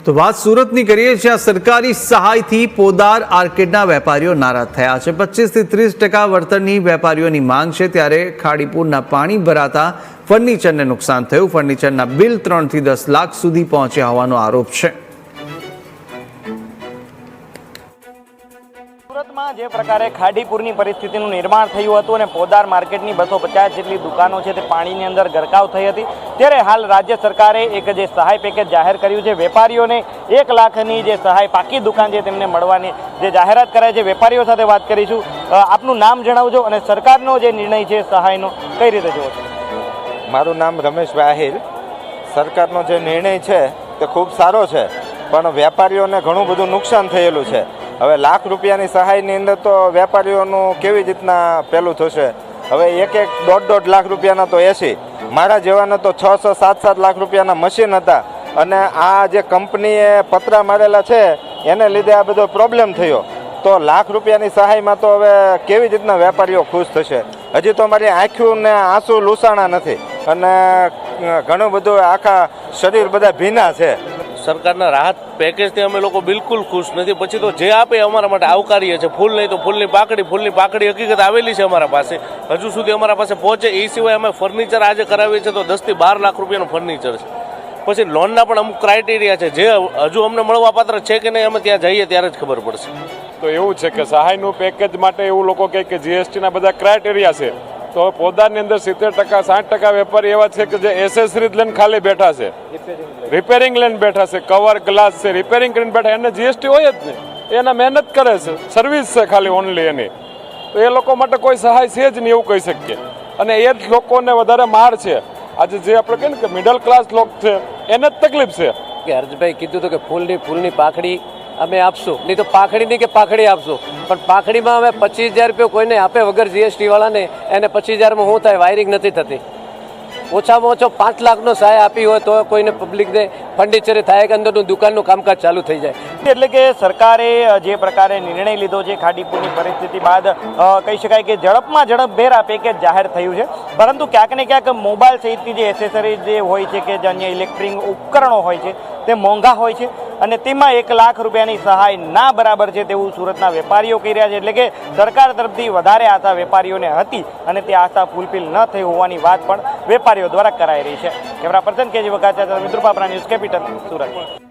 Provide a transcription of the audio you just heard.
તો વાત સુરતની કરીએ, જ્યાં સરકારી સહાયથી પોદાર આર્કેડના વેપારીઓ નારાજ થયા છે। 25 થી 30% વળતરની વેપારીઓની માંગ છે, ત્યારે ખાડીપુરના પાણી ભરાતા ફર્નિચરને નુકસાન થયું। ફર્નિચરના બિલ 3 થી 10 લાખ સુધી પહોંચ્યા હોવાનો આરોપ છે। સુરતમાં જે પ્રકારે ખાડીપુરની પરિસ્થિતિનું નિર્માણ થયું હતું અને પોદાર માર્કેટની 250 જેટલી દુકાનો છે તે પાણીની અંદર ગરકાવ થઈ હતી, ત્યારે હાલ રાજ્ય સરકારે એક જે સહાય પેકેજ જાહેર કર્યું છે। વેપારીઓને 1 લાખની જે સહાય પાકી દુકાન છે તેમને મળવાની જે જાહેરાત કરાઈ છે। વેપારીઓ સાથે વાત કરીશું। આપનું નામ જણાવજો અને સરકારનો જે નિર્ણય છે સહાયનો કઈ રીતે જોવો છો? મારું નામ રમેશભાઈ આહિર। સરકારનો જે નિર્ણય છે તે ખૂબ સારો છે, પણ વેપારીઓને ઘણું બધું નુકસાન થયેલું છે। હવે લાખ રૂપિયાની સહાયની અંદર તો વેપારીઓનું કેવી રીતના પેલું થશે? હવે 1-1, 1.5 લાખ રૂપિયાના તો એસી, મારા જેવાના તો 6-7 લાખ રૂપિયાના મશીન હતા, અને આ જે કંપનીએ પતરા મારેલા છે એને લીધે આ બધો પ્રોબ્લેમ થયો। તો લાખ રૂપિયાની સહાયમાં તો હવે કેવી રીતના વેપારીઓ ખુશ થશે? હજી તો મારી આંખું ને આંસુ લૂસાણા નથી, અને ઘણું બધું આખા શરીર બધા ભીના છે। સરકારના રાહત પેકેજથી અમે લોકો બિલકુલ ખુશ નથી। પછી તો જે આપે અમારા માટે આવકારીએ છે। ફૂલ નહીં તો ફૂલની પાકડી હકીકત આવેલી છે અમારા પાસે, હજુ સુધી અમારા પાસે પહોંચે। એ સિવાય અમે ફર્નિચર આજે કરાવીએ છીએ તો 10 થી 12 લાખ રૂપિયાનું ફર્નિચર છે। પછી લોનના પણ અમુક ક્રાઇટેરિયા છે, જે હજુ અમને મળવા પાત્ર છે કે નહીં, અમે ત્યાં જઈએ ત્યારે જ ખબર પડશે। તો એવું છે કે સહાયનું પેકેજ માટે એવું લોકો કહે કે જીએસટીના બધા ક્રાઇટેરિયા છે, તો પોદારની અંદર 70% 60% વેપારી એવા છે કે જે એસેસરી લઈને ખાલી બેઠા છે, રિપેરિંગ લઈને બેઠા છે, કવર ગ્લાસ છે રિપેરિંગ કરીને બેઠા, એને જીએસટી હોય જ નહીં, એના મહેનત કરે છે, સર્વિસ છે ખાલી ઓનલી એની। તો એ લોકો માટે કોઈ સહાય છે જ નહીં એવું કહી શકીએ, અને એ જ લોકોને વધારે માર છે। આજે જે આપણે કહીએ ને કે મિડલ ક્લાસ લોકો છે એને જ તકલીફ છે। કે હર્ષભાઈ કીધું હતું કે ફૂલની પાખડી અમે આપશું, નહીં તો પાખડીની કે પાખડી આપશું, પણ પાખડીમાં અમે 25,000 રૂપિયા કોઈને આપે વગર જીએસટી વાળાને, એને 25,000માં શું થાય? વાયરિંગ નથી થતી। ઓછામાં ઓછો 5 લાખનો સહાય આપી હોય તો કોઈને પબ્લિકને ફર્નિચરે થાય કે અંદરનું દુકાનનું કામકાજ ચાલુ થઈ જાય। એટલે કે સરકારે જે પ્રકારે નિર્ણય લીધો છે ખાડીપુરની પરિસ્થિતિ બાદ, કહી શકાય કે ઝડપમાં ઝડપભેર આ પેકેજ જાહેર થયું છે, પરંતુ ક્યાંક ને ક્યાંક મોબાઈલ સહિતની જે એસેસરીઝ જે હોય છે કે જે અન્ય ઇલેક્ટ્રિક ઉપકરણો હોય છે તે મોંઘા હોય છે, અને તેમાં 1 લાખ રૂપિયાની સહાય ના બરાબર છે તેવું સુરતના વેપારીઓ કહી રહ્યા છે। એટલે કે સરકાર તરફથી વધારે આશા વેપારીઓને હતી, અને તે આશા ફૂલફિલ ન થઈ હોવાની વાત પણ વેપારીઓ દ્વારા કરાઈ રહી છે। કેમેરા પર્સન કેજી વઘાસિયા, મિત્રુપાપરા, ન્યૂઝ કેપિટલ, સુરત।